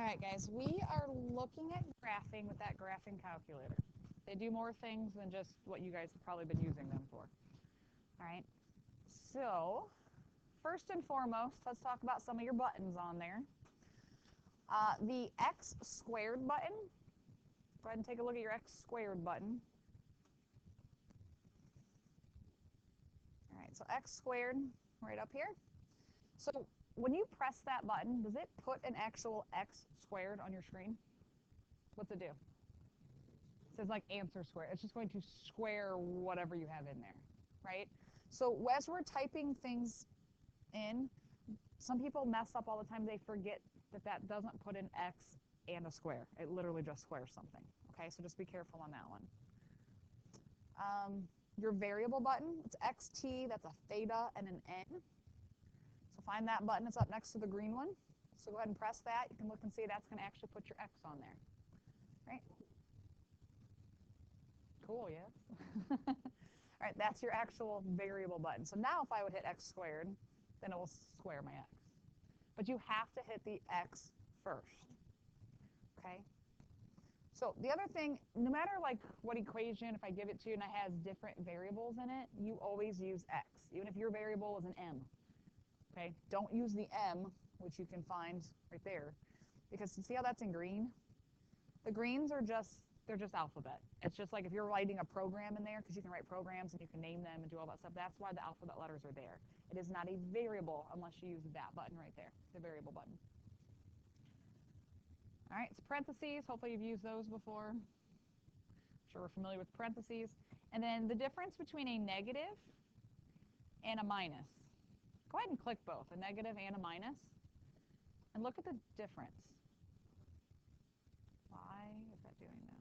All right, guys, we are looking at graphing with that graphing calculator. They do more things than just what you guys have probably been using them for. All right, so first and foremost, let's talk about some of your buttons on there. The x squared button, go ahead and take a look at your x squared button. All right, so x squared right up here. So when you press that button, does it put an actual x squared on your screen? What's it do? It says like answer square. It's just going to square whatever you have in there, right? So as we're typing things in, some people mess up all the time. They forget that that doesn't put an x and a square. It literally just squares something, okay? So just be careful on that one. Your variable button, it's xt, that's a theta and an n. So find that button. It's up next to the green one. So go ahead and press that. You can look and see that's going to actually put your x on there, right? Cool, yes? All right, that's your actual variable button. So now if I would hit x squared, then it will square my x. But you have to hit the x first, okay? So the other thing, no matter like what equation, if I give it to you and it has different variables in it, you always use x, even if your variable is an m, okay? Don't use the m, which you can find right there, because you see how that's in green? The greens are just, they're just alphabet. It's just like if you're writing a program in there, because you can write programs and you can name them and do all that stuff, that's why the alphabet letters are there. It is not a variable unless you use that button right there, the variable button. All right, so parentheses, hopefully you've used those before. I'm sure we're familiar with parentheses. And then the difference between a negative and a minus. Go ahead and click both, a negative and a minus, and look at the difference. Why is that doing that?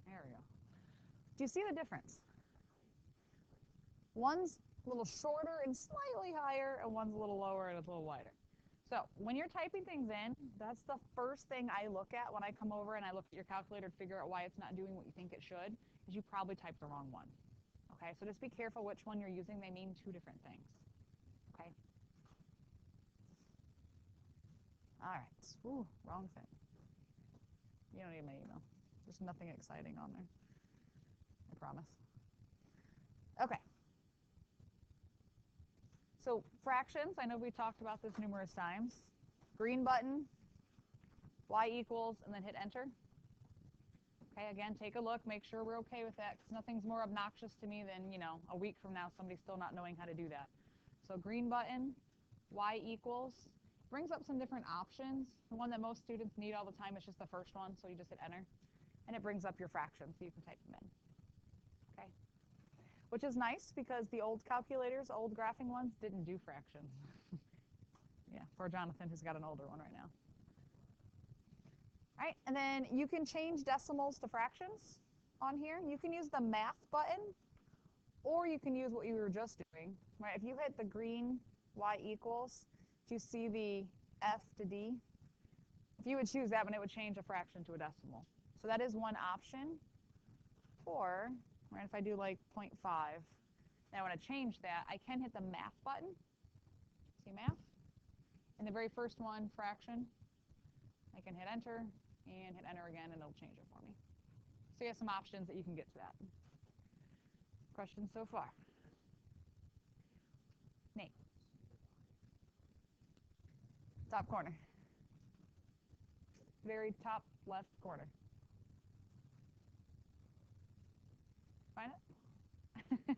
There we go. Do you see the difference? One's a little shorter and slightly higher, and one's a little lower and it's a little wider. So when you're typing things in, that's the first thing I look at when I come over and I look at your calculator to figure out why it's not doing what you think it should, is you probably typed the wrong one. Okay, so just be careful which one you're using. They mean two different things. Okay. All right. Ooh, wrong thing. You don't need my email. There's nothing exciting on there. I promise. Okay. So fractions, I know we talked about this numerous times. Green button, y equals, and then hit enter. Okay, again, take a look, make sure we're okay with that, because nothing's more obnoxious to me than, you know, a week from now somebody still not knowing how to do that. So green button, y equals, brings up some different options. The one that most students need all the time is just the first one, so you just hit enter. And it brings up your fractions, so you can type them in. Okay. Which is nice because the old calculators, old graphing ones, didn't do fractions. Yeah, poor Jonathan, who's got an older one right now. All right, and then you can change decimals to fractions on here. You can use the math button, or you can use what you were just doing. Right? If you hit the green y equals, do you see the F to D? If you would choose that one, it would change a fraction to a decimal. So that is one option. Or, right, if I do like 0.5, and I want to change that, I can hit the math button. See math? And the very first one, fraction, I can hit enter and hit enter again, and it'll change it for me. So you have some options that you can get to that. Questions so far? Nate. Top corner. Very top left corner. Find it?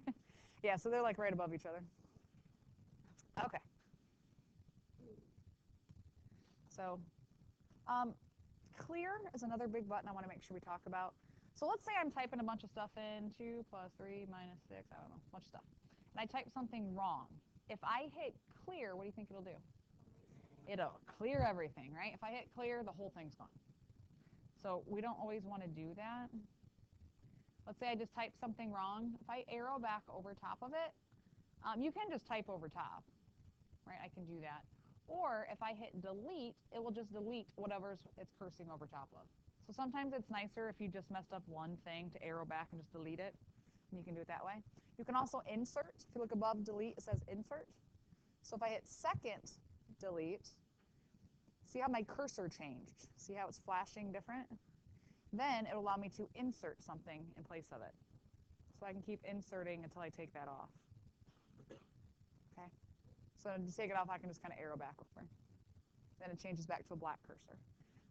Yeah, so they're like right above each other. Okay. So clear is another big button I want to make sure we talk about. So let's say I'm typing a bunch of stuff in, 2 plus 3 minus 6, I don't know, a bunch of stuff. And I type something wrong. If I hit clear, what do you think it'll do? It'll clear everything, right? If I hit clear, the whole thing's gone. So we don't always want to do that. Let's say I just typed something wrong. If I arrow back over top of it, you can just type over top, right? I can do that. Or if I hit delete, it will just delete whatever it's cursing over top of. So sometimes it's nicer if you just messed up one thing to arrow back and just delete it. And you can do it that way. You can also insert. If you look above delete, it says insert. So if I hit second delete, see how my cursor changed? See how it's flashing different? Then it'll allow me to insert something in place of it. So I can keep inserting until I take that off. Okay. So to take it off, I can just kind of arrow back over. Then it changes back to a black cursor.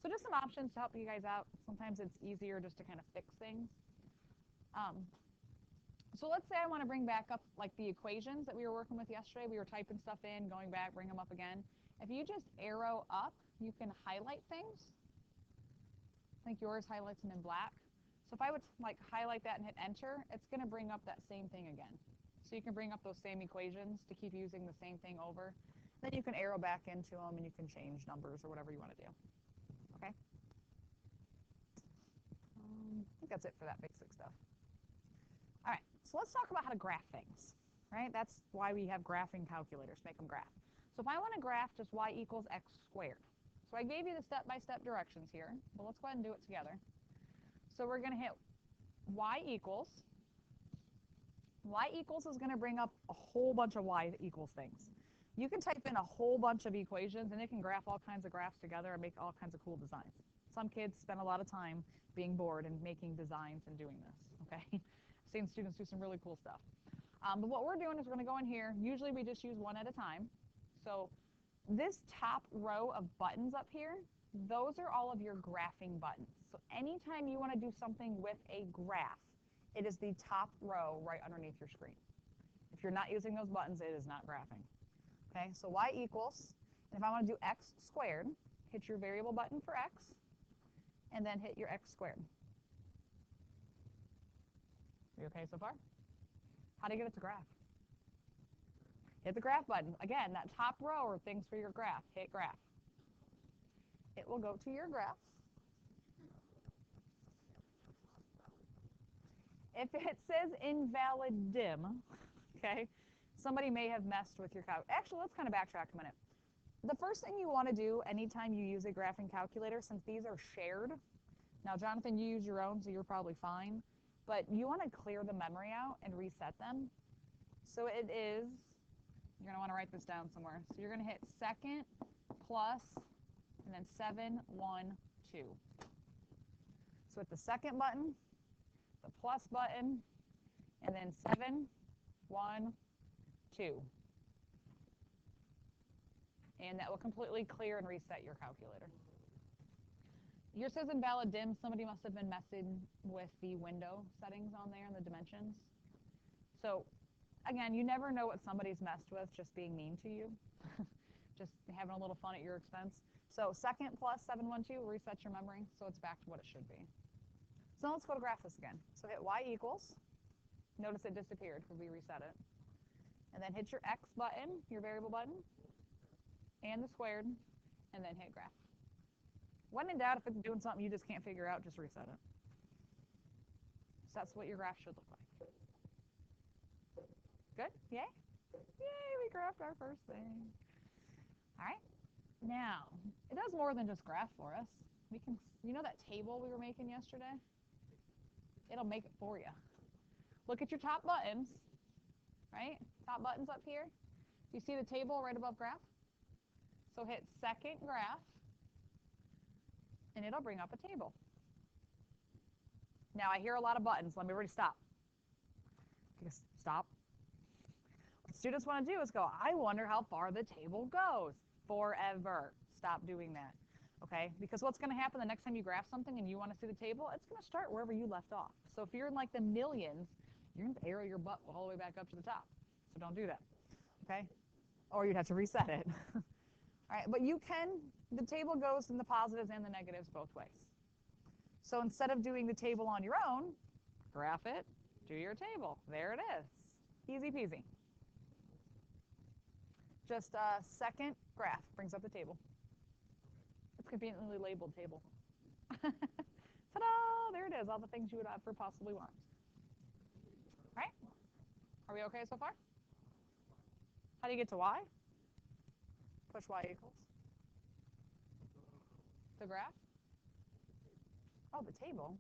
So just some options to help you guys out. Sometimes it's easier just to kind of fix things. So let's say I want to bring back up like the equations that we were working with yesterday. We were typing stuff in, going back, bring them up again. If you just arrow up, you can highlight things. I think yours highlights them in black. So if I would like highlight that and hit enter, it's going to bring up that same thing again. So you can bring up those same equations to keep using the same thing over. Then you can arrow back into them and you can change numbers or whatever you want to do. Okay? I think that's it for that basic stuff. All right, so let's talk about how to graph things, right? That's why we have graphing calculators, make them graph. So if I want to graph just y equals x squared. So I gave you the step-by-step directions here, but let's go ahead and do it together. So we're going to hit y equals. Y equals is going to bring up a whole bunch of y equals things. You can type in a whole bunch of equations, and it can graph all kinds of graphs together and make all kinds of cool designs. Some kids spend a lot of time being bored and making designs and doing this, okay? I've seen students do some really cool stuff. But what we're doing is we're going to go in here. Usually we just use one at a time. So this top row of buttons up here, those are all of your graphing buttons. So anytime you want to do something with a graph, it is the top row right underneath your screen. If you're not using those buttons, it is not graphing. Okay, so y equals, and if I want to do x squared, hit your variable button for x, and then hit your x squared. Are you okay so far? How do you get it to graph? Hit the graph button. Again, that top row are things for your graph. Hit graph. It will go to your graph. If it says invalid dim, okay, somebody may have messed with your calculator. Actually, let's kind of backtrack a minute. The first thing you want to do anytime you use a graphing calculator, since these are shared, now Jonathan, you use your own, so you're probably fine, but you want to clear the memory out and reset them. So it is, you're going to want to write this down somewhere. So you're going to hit second plus, and then 7, 1, 2. So with the second button, the plus button, and then 7, 1, 2. And that will completely clear and reset your calculator. Yours says invalid dim. Somebody must have been messing with the window settings on there and the dimensions. So again, you never know what somebody's messed with just being mean to you. Just having a little fun at your expense. So second plus 712 resets your memory, so it's back to what it should be. So let's go to graph this again. So hit y equals. Notice it disappeared because we reset it. And then hit your x button, your variable button, and the squared, and then hit graph. When in doubt, if it's doing something you just can't figure out, just reset it. So that's what your graph should look like. Good? Yay? Yay, we graphed our first thing. All right. Now, it does more than just graph for us. We can, you know that table we were making yesterday? It'll make it for you. Look at your top buttons, right? Top buttons up here. Do you see the table right above graph? So hit second graph, and it'll bring up a table. Now I hear a lot of buttons. Let me already stop. Stop. What students want to do is go, I wonder how far the table goes. Forever. Stop doing that. Okay? Because what's going to happen the next time you graph something and you want to see the table, it's going to start wherever you left off. So if you're in like the millions, you're going to arrow your butt all the way back up to the top. So don't do that. Okay? Or you'd have to reset it. All right, but you can, the table goes in the positives and the negatives both ways. So instead of doing the table on your own, graph it, do your table. There it is. Easy peasy. Just a second graph brings up the table. It's conveniently labeled table. Ta-da! There it is, all the things you would ever possibly want. All right? Are we okay so far? How do you get to y? Push y equals. The graph? Oh, the table.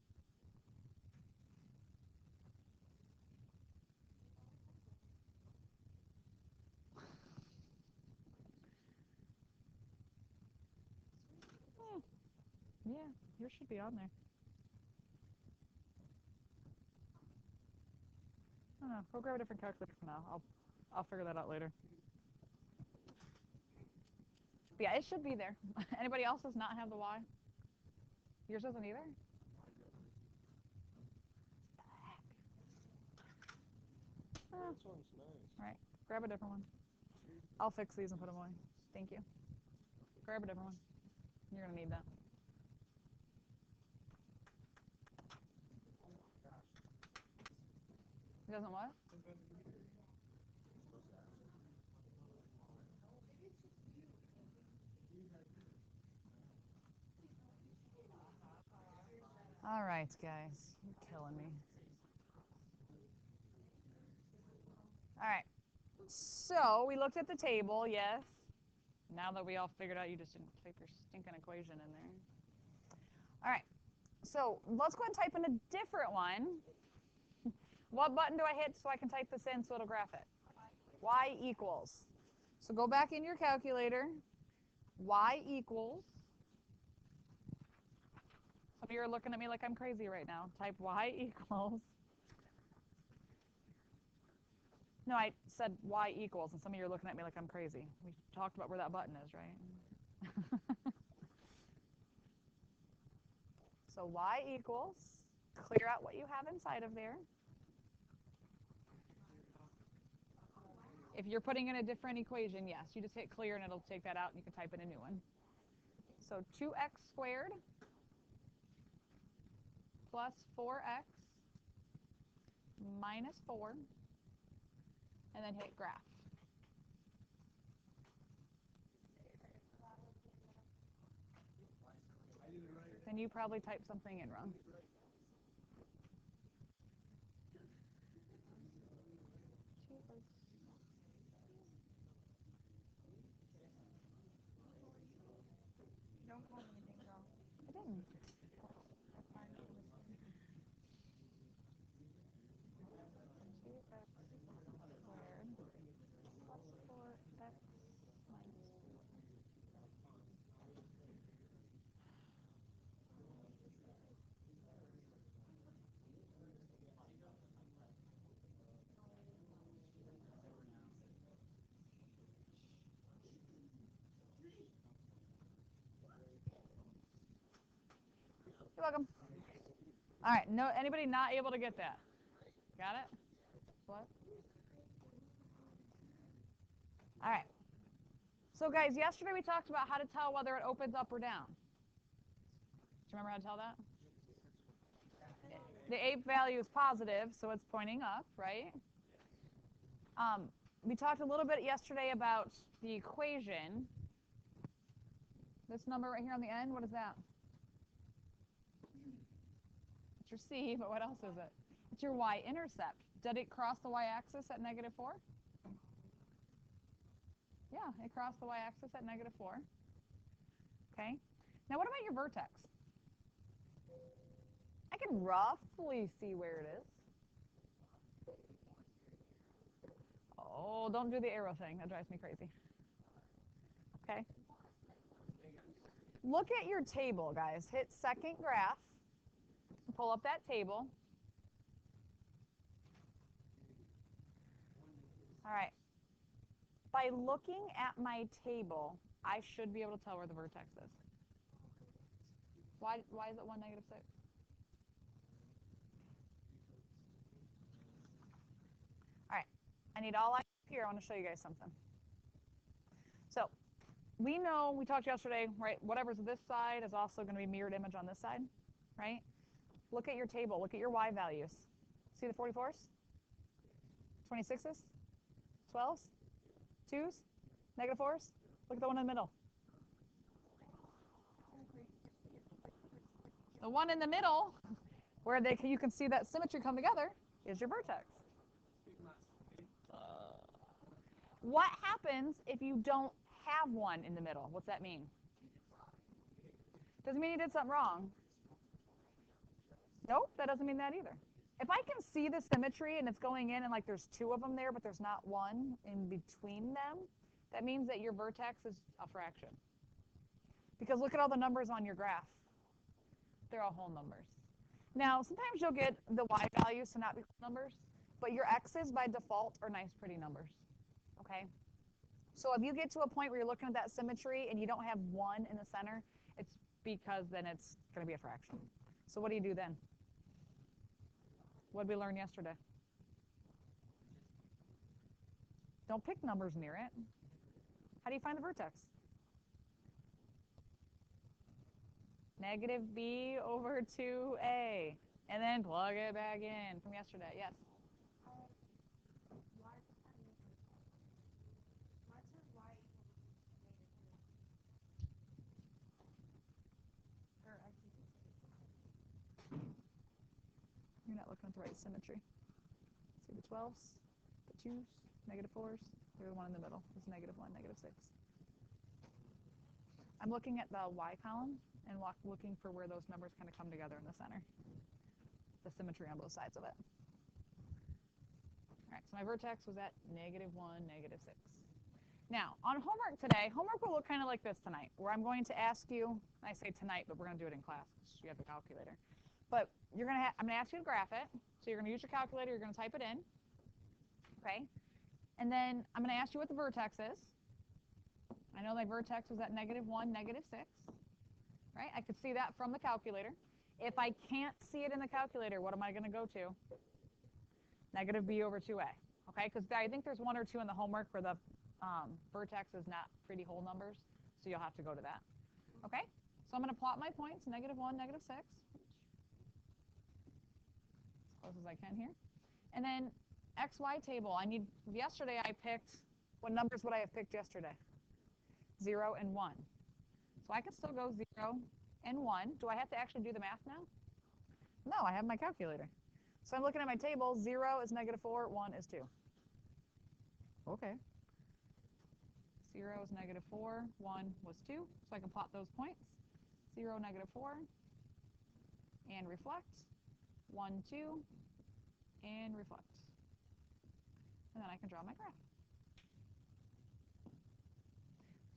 Yours should be on there. I don't know. We'll grab a different calculator for now. I'll figure that out later. But yeah, it should be there. Anybody else does not have the Y? Yours doesn't either? This one's nice. All right, grab a different one. I'll fix these and put them away. Thank you. Grab a different one. You're going to need that. It doesn't what? All right, guys. You're killing me. All right. So we looked at the table, yes. Now that we all figured out you just didn't type your stinking equation in there. All right. So let's go ahead and type in a different one. What button do I hit so I can type this in so it'll graph it? Y equals. So go back in your calculator. Y equals. Some of you are looking at me like I'm crazy right now. Type Y equals. No, I said Y equals, and some of you are looking at me like I'm crazy. We talked about where that button is, right? So Y equals. Clear out what you have inside of there. If you're putting in a different equation, yes, you just hit clear and it'll take that out and you can type in a new one. So 2x squared plus 4x minus 4, and then hit graph. Then you probably typed something in wrong. Don't call anything wrong. I didn't. You're welcome. All right. No, anybody not able to get that? Got it? What? All right. So guys, yesterday we talked about how to tell whether it opens up or down. Do you remember how to tell that? The ape value is positive, so it's pointing up, right? We talked a little bit yesterday about the equation. This number right here on the end, what is that? It's your C, but what else is it? It's your y-intercept. Did it cross the y-axis at -4? Yeah, it crossed the y-axis at -4. Okay. Now what about your vertex? I can roughly see where it is. Oh, don't do the arrow thing. That drives me crazy. Okay. Look at your table, guys. Hit second graph. Pull up that table. All right. By looking at my table, I should be able to tell where the vertex is. Why is it 1, -6? All right. I need all eyes here. I want to show you guys something. So we know, we talked yesterday, right? Whatever's this side is also going to be mirrored image on this side, right? Look at your table. Look at your y values. See the 44s? 26s? 12s? 2s? -4s? Look at the one in the middle. The one in the middle, where you can see that symmetry come together, is your vertex. What happens if you don't have one in the middle? What's that mean? Doesn't mean you did something wrong. Nope, that doesn't mean that either. If I can see the symmetry and it's going in and like there's 2 of them there, but there's not one in between them, that means that your vertex is a fraction. Because look at all the numbers on your graph. They're all whole numbers. Now, sometimes you'll get the y values to not be whole numbers, but your x's by default are nice, pretty numbers. Okay? So if you get to a point where you're looking at that symmetry and you don't have 1 in the center, it's because then it's going to be a fraction. So what do you do then? What did we learn yesterday? Don't pick numbers near it. How do you find the vertex? Negative b over 2a. And then plug it back in from yesterday. Yes? You're not looking at the right symmetry. See the 12s, the 2s, negative 4s. There's one in the middle. It's negative 1, negative 6. I'm looking at the y column and looking for where those numbers kind of come together in the center. The symmetry on both sides of it. All right, so my vertex was at negative 1, negative 6. Now, on homework today, homework will look kind of like this tonight, where I'm going to ask you, I say tonight, but we're going to do it in class because you have the calculator. But I'm going to ask you to graph it. So you're going to use your calculator. You're going to type it in. Okay? And then I'm going to ask you what the vertex is. I know my vertex was at negative 1, negative 6. Right? I could see that from the calculator. If I can't see it in the calculator, what am I going to go to? Negative b over 2a. Okay? Because I think there's 1 or 2 in the homework where the vertex is not pretty whole numbers. So you'll have to go to that. Okay? So I'm going to plot my points, negative 1, negative 6. As close as I can here. And then XY table. Yesterday I picked, what numbers would I have picked yesterday? 0 and 1. So I can still go 0 and 1. Do I have to actually do the math now? No, I have my calculator. So I'm looking at my table. 0 is negative 4, 1 is 2. Okay. 0 is negative 4, 1 was 2. So I can plot those points. 0, negative 4, and reflect. 1, 2, and reflect. And then I can draw my graph.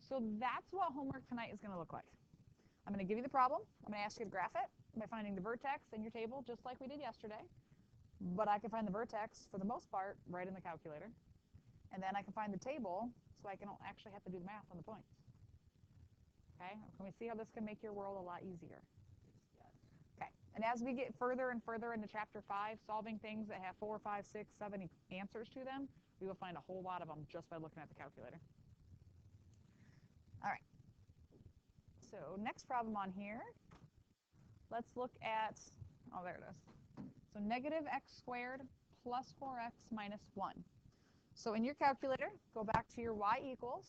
So that's what homework tonight is going to look like. I'm going to give you the problem. I'm going to ask you to graph it by finding the vertex in your table, just like we did yesterday. But I can find the vertex, for the most part, right in the calculator. And then I can find the table, so I don't actually have to do the math on the points. Okay? Can we see how this can make your world a lot easier? Okay. And as we get further and further into Chapter 5, solving things that have 4, 5, 6, 7 answers to them, we will find a whole lot of them just by looking at the calculator. All right. So next problem on here, let's look at, oh, there it is. So negative x squared plus 4x minus 1. So in your calculator, go back to your y equals.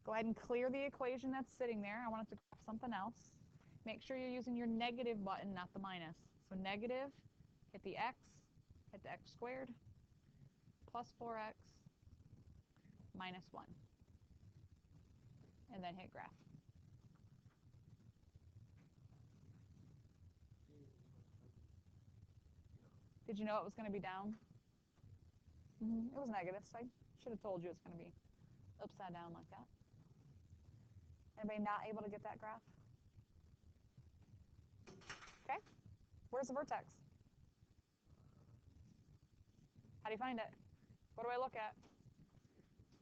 Go ahead and clear the equation that's sitting there. I want it to graph something else. Make sure you're using your negative button, not the minus. So negative, hit the x squared, plus 4x, minus 1. And then hit graph. Did you know it was going to be down? It was negative, so I should have told you it's going to be upside down like that. Anybody not able to get that graph? Okay. Where's the vertex? How do you find it? What do I look at?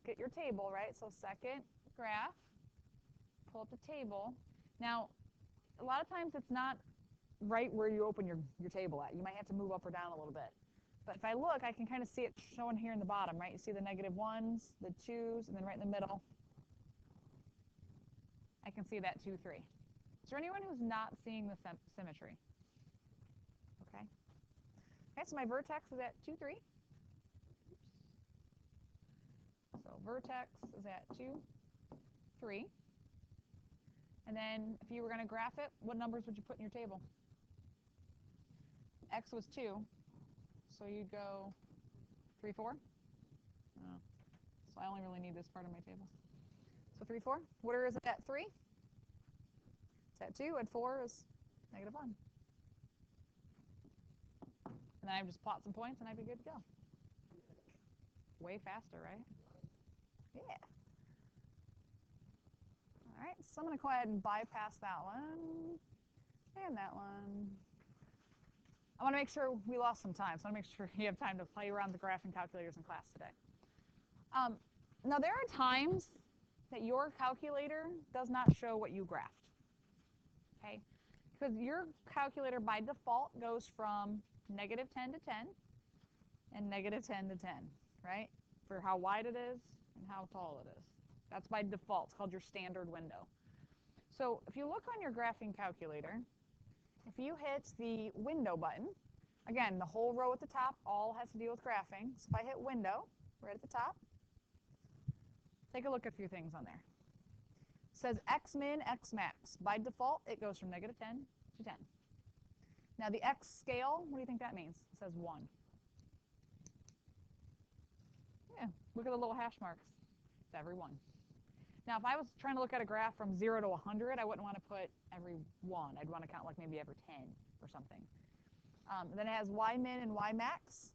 Get your table, right? So second graph, pull up the table. Now, a lot of times it's not right where you open your table at. You might have to move up or down a little bit. But if I look, I can kind of see it showing here in the bottom, right? You see the negative 1s, the 2s, and then right in the middle, I can see that 2, 3. Is there anyone who's not seeing the symmetry? Okay. Okay, so my vertex is at 2, 3. So vertex is at 2, 3. And then if you were going to graph it, what numbers would you put in your table? X was 2. So you'd go 3, 4. Oh. So I only really need this part of my table. So 3, 4. Where is it at 3? It's at 2, and 4 is negative 1. And then I would just plot some points, and I'd be good to go. Way faster, right? Yeah. All right, so I'm going to go ahead and bypass that one and that one. I want to make sure we lost some time, so I want to make sure you have time to play around the graphing calculators in class today. Now, there are times that your calculator does not show what you graphed, okay? Because your calculator, by default, goes from -10 to 10 and -10 to 10, right? For how wide it is and how tall it is. That's by default. It's called your standard window. So if you look on your graphing calculator, if you hit the window button, again, the whole row at the top all has to deal with graphing. So if I hit window right at the top, take a look at a few things on there. It says X min, X max. By default, it goes from -10 to 10. Now the X scale, what do you think that means? It says 1. Yeah, look at the little hash marks. It's every 1. Now, if I was trying to look at a graph from 0 to 100, I wouldn't want to put every 1. I'd want to count like maybe every 10 or something. Then it has Y min and Y max.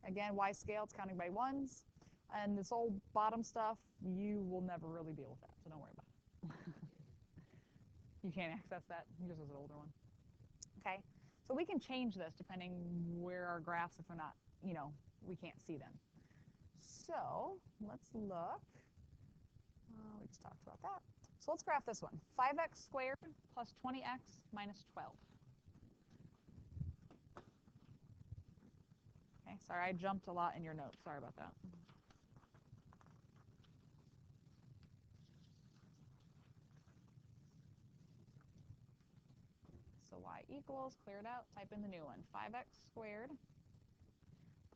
Again, Y scale, it's counting by 1s. And this old bottom stuff, you will never really deal with that, so don't worry about it. You can't access that. Yours is an older one. Okay, so we can change this depending where our graphs, if we're not, we can't see them. So let's look. We just talked about that. So let's graph this one. 5x squared plus 20x minus 12. Okay, sorry, I jumped a lot in your notes. Sorry about that. So y equals, clear it out, type in the new one. 5x squared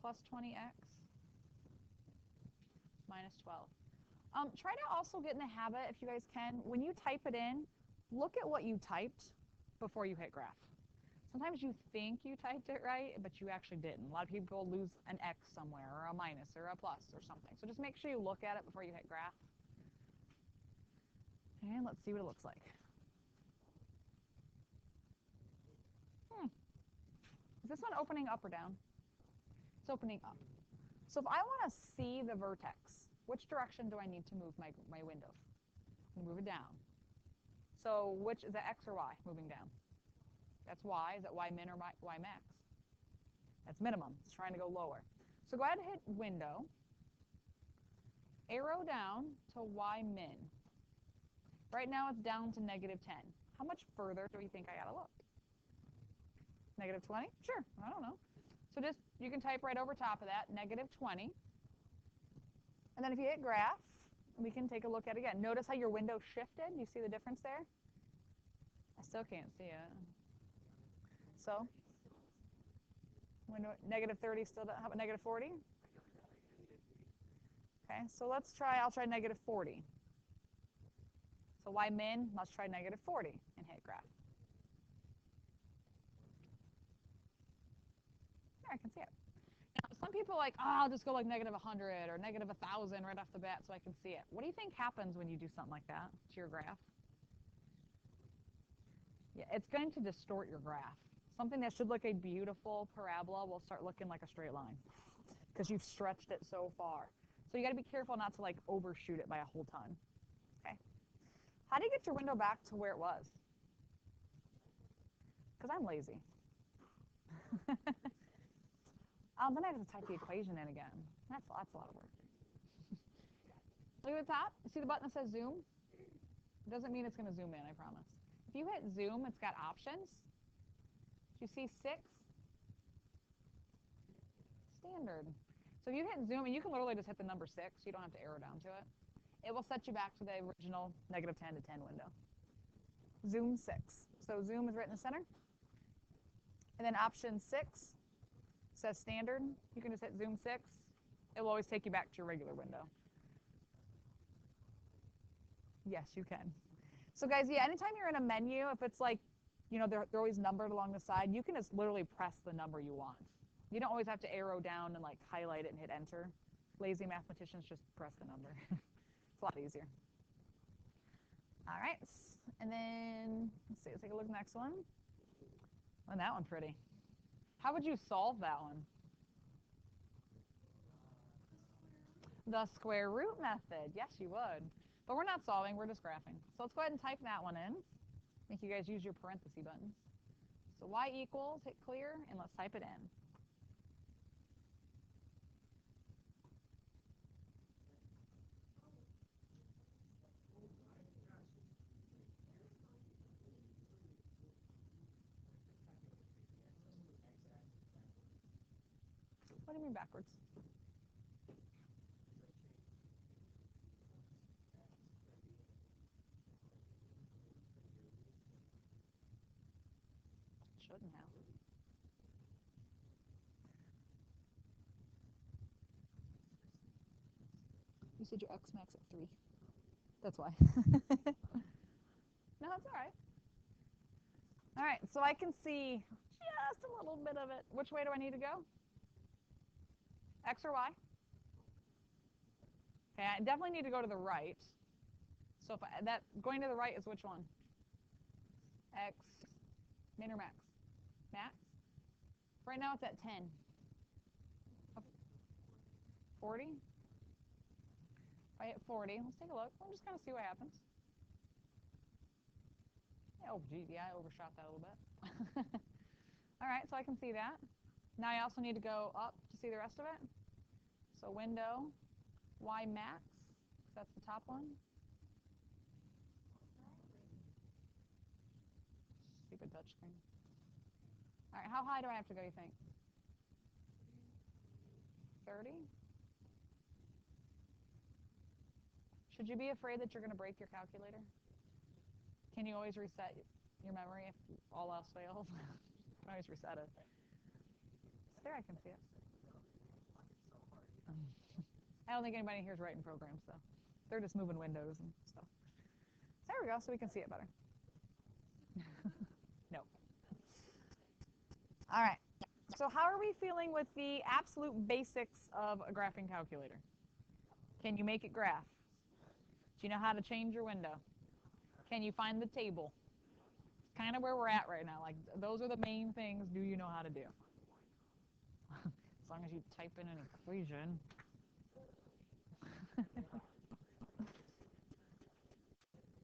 plus 20x minus 12. Try to also get in the habit, if you guys can, when you type it in, look at what you typed before you hit graph. Sometimes you think you typed it right, but you actually didn't. A lot of people lose an X somewhere, or a minus, or a plus, or something. So just make sure you look at it before you hit graph. And let's see what it looks like. Is this one opening up or down? It's opening up. So if I want to see the vertex, which direction do I need to move my window? Move it down. So which is it, X or Y moving down? That's Y. Is it Y min or Y max? That's minimum. It's trying to go lower. So go ahead and hit window. Arrow down to Y min. Right now it's down to -10. How much further do you think I gotta look? -20? Sure. I don't know. So just, you can type right over top of that, -20. And then if you hit graph, we can take a look at it again. Notice how your window shifted. You see the difference there? I still can't see it. So, window -30 still, how about -40? Okay, so let's try, I'll try -40. So Y min, let's try -40 and hit graph. There, I can see it. Now, some people are like, oh, I'll just go like -100 or -1,000 right off the bat so I can see it. What do you think happens when you do something like that to your graph? Yeah, it's going to distort your graph. Something that should look a beautiful parabola will start looking like a straight line because you've stretched it so far. So you got to be careful not to like overshoot it by a whole ton. Okay. How do you get your window back to where it was? Because I'm lazy. Then I have to type the equation in again. That's a lot of work. Look at the top. See the button that says zoom? It doesn't mean it's going to zoom in, I promise. If you hit zoom, it's got options. Do you see 6? Standard. So if you hit zoom, and you can literally just hit the number 6. You don't have to arrow down to it. It will set you back to the original -10 to 10 window. Zoom 6. So zoom is right in the center. And then option 6 says standard. You can just hit zoom 6. It will always take you back to your regular window. Yes, you can. So guys, yeah, anytime you're in a menu, if it's like, they're always numbered along the side, you can just literally press the number you want. You don't always have to arrow down and like highlight it and hit enter. Lazy mathematicians just press the number. It's a lot easier. All right, and then let's see, let's take a look at the next one. Oh, that one's pretty. How would you solve that one? The square root method. Yes, you would. But we're not solving, we're just graphing. So let's go ahead and type that one in. Make you guys use your parenthesis buttons. So y equals, hit clear, and let's type it in. What do you mean backwards? Shouldn't have. You said your X max at 3. That's why. No, that's all right. All right, so I can see just a little bit of it. Which way do I need to go? X or Y? Okay, I definitely need to go to the right. So if that going to the right is which one? X, min or max? Max? Right now it's at 10. 40? If I hit 40, let's take a look. I'm just going to see what happens. Oh, geez, yeah, I overshot that a little bit. All right, so I can see that. Now I also need to go up to see the rest of it. So window, Y max, that's the top one. Stupid touch screen. All right, how high do I have to go, you think? 30? Should you be afraid that you're going to break your calculator? Can you always reset your memory if all else fails? You can always reset it. There, I can see it. I don't think anybody here is writing programs, so they're just moving windows and stuff. There we go, so we can see it better. No. All right. So how are we feeling with the absolute basics of a graphing calculator? Can you make it graph? Do you know how to change your window? Can you find the table? It's kind of where we're at right now. Like, those are the main things do you know how to do? As long as you type in an equation.